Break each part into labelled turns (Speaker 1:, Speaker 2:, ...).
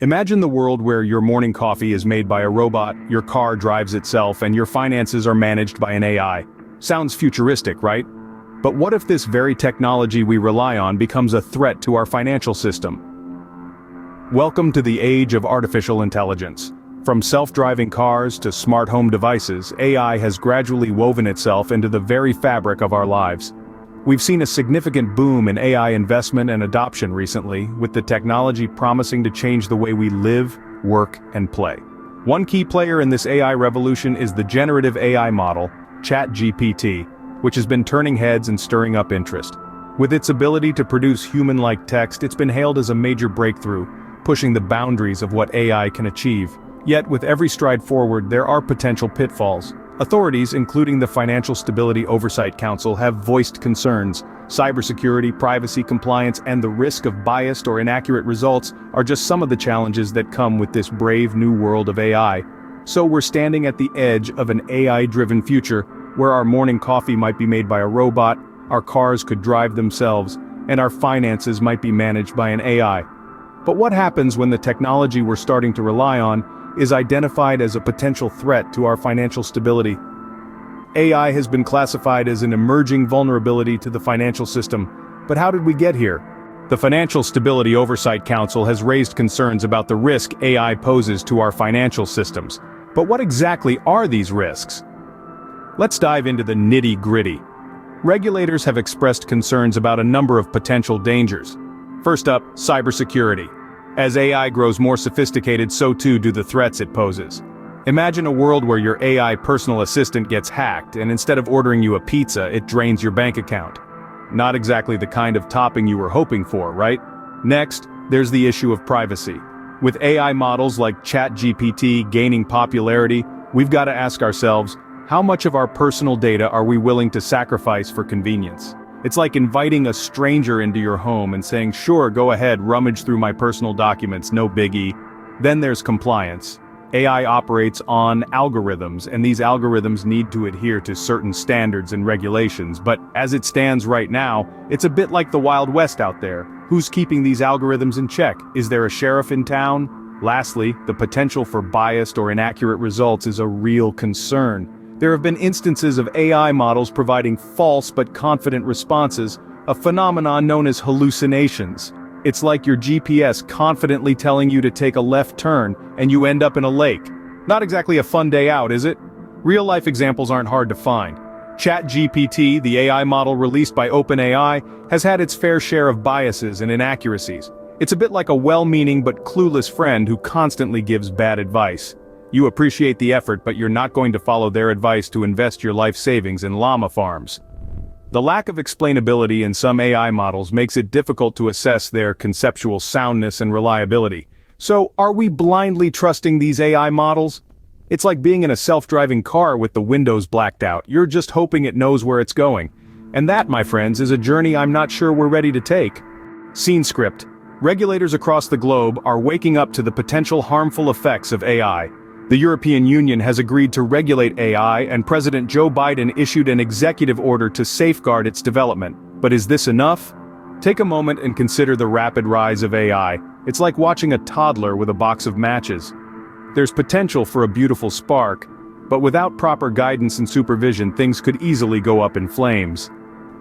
Speaker 1: Imagine the world where your morning coffee is made by a robot, your car drives itself, and your finances are managed by an AI. Sounds futuristic, right? But what if this very technology we rely on becomes a threat to our financial system? Welcome to the age of artificial intelligence. From self-driving cars to smart home devices, AI has gradually woven itself into the very fabric of our lives. We've seen a significant boom in AI investment and adoption recently, with the technology promising to change the way we live, work, and play. One key player in this AI revolution is the generative AI model, ChatGPT, which has been turning heads and stirring up interest. With its ability to produce human-like text, it's been hailed as a major breakthrough, pushing the boundaries of what AI can achieve. Yet, with every stride forward, there are potential pitfalls. Authorities, including the Financial Stability Oversight Council, have voiced concerns. Cybersecurity, privacy compliance, and the risk of biased or inaccurate results are just some of the challenges that come with this brave new world of AI. So we're standing at the edge of an AI-driven future, where our morning coffee might be made by a robot, our cars could drive themselves, and our finances might be managed by an AI. But what happens when the technology we're starting to rely on is identified as a potential threat to our financial stability? AI has been classified as an emerging vulnerability to the financial system, but how did we get here? The Financial Stability Oversight Council has raised concerns about the risk AI poses to our financial systems. But what exactly are these risks? Let's dive into the nitty-gritty. Regulators have expressed concerns about a number of potential dangers. First up, cybersecurity. As AI grows more sophisticated, so too do the threats it poses. Imagine a world where your AI personal assistant gets hacked, and instead of ordering you a pizza, it drains your bank account. Not exactly the kind of topping you were hoping for, right? Next, there's the issue of privacy. With AI models like ChatGPT gaining popularity, we've got to ask ourselves, how much of our personal data are we willing to sacrifice for convenience? It's like inviting a stranger into your home and saying, sure, go ahead, rummage through my personal documents, no biggie. Then there's compliance. AI operates on algorithms, and these algorithms need to adhere to certain standards and regulations, but as it stands right now, it's a bit like the Wild West out there. Who's keeping these algorithms in check? Is there a sheriff in town? Lastly, the potential for biased or inaccurate results is a real concern. There have been instances of AI models providing false but confident responses, a phenomenon known as hallucinations. It's like your GPS confidently telling you to take a left turn, and you end up in a lake. Not exactly a fun day out, is it? Real-life examples aren't hard to find. ChatGPT, the AI model released by OpenAI, has had its fair share of biases and inaccuracies. It's a bit like a well-meaning but clueless friend who constantly gives bad advice. You appreciate the effort, but you're not going to follow their advice to invest your life savings in llama farms. The lack of explainability in some AI models makes it difficult to assess their conceptual soundness and reliability. So, are we blindly trusting these AI models? It's like being in a self-driving car with the windows blacked out. You're just hoping it knows where it's going. And that, my friends, is a journey I'm not sure we're ready to take. Scene script. Regulators across the globe are waking up to the potential harmful effects of AI. The European Union has agreed to regulate AI, and President Joe Biden issued an executive order to safeguard its development. But is this enough? Take a moment and consider the rapid rise of AI. It's like watching a toddler with a box of matches. There's potential for a beautiful spark, but without proper guidance and supervision, things could easily go up in flames.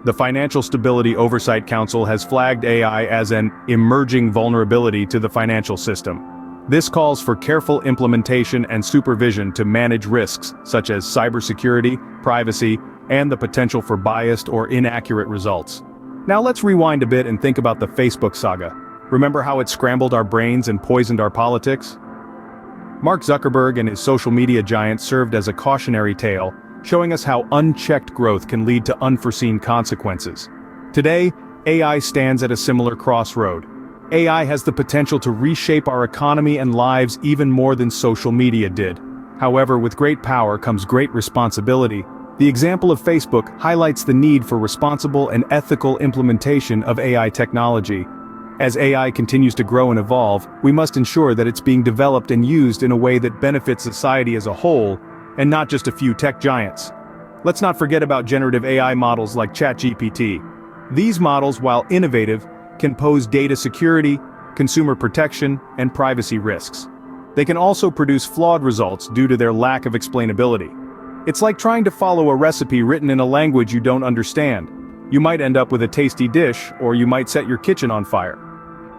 Speaker 1: The Financial Stability Oversight Council has flagged AI as an emerging vulnerability to the financial system. This calls for careful implementation and supervision to manage risks such as cybersecurity, privacy, and the potential for biased or inaccurate results. Now let's rewind a bit and think about the Facebook saga. Remember how it scrambled our brains and poisoned our politics? Mark Zuckerberg and his social media giant served as a cautionary tale, showing us how unchecked growth can lead to unforeseen consequences. Today, AI stands at a similar crossroad. AI has the potential to reshape our economy and lives even more than social media did. However, with great power comes great responsibility. The example of Facebook highlights the need for responsible and ethical implementation of AI technology. As AI continues to grow and evolve, we must ensure that it's being developed and used in a way that benefits society as a whole, and not just a few tech giants. Let's not forget about generative AI models like ChatGPT. These models, while innovative, can pose data security, consumer protection, and privacy risks. They can also produce flawed results due to their lack of explainability. It's like trying to follow a recipe written in a language you don't understand. You might end up with a tasty dish, or you might set your kitchen on fire.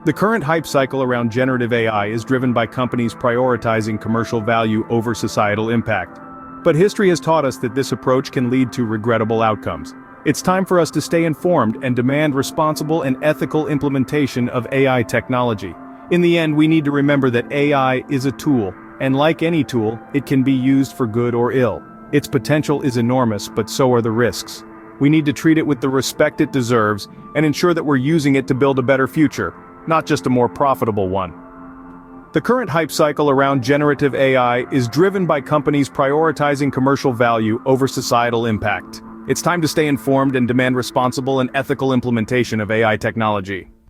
Speaker 1: The current hype cycle around generative AI is driven by companies prioritizing commercial value over societal impact. But history has taught us that this approach can lead to regrettable outcomes. It's time for us to stay informed and demand responsible and ethical implementation of AI technology. In the end, we need to remember that AI is a tool, and like any tool, it can be used for good or ill. Its potential is enormous, but so are the risks. We need to treat it with the respect it deserves and ensure that we're using it to build a better future, not just a more profitable one. The current hype cycle around generative AI is driven by companies prioritizing commercial value over societal impact. It's time to stay informed and demand responsible and ethical implementation of AI technology.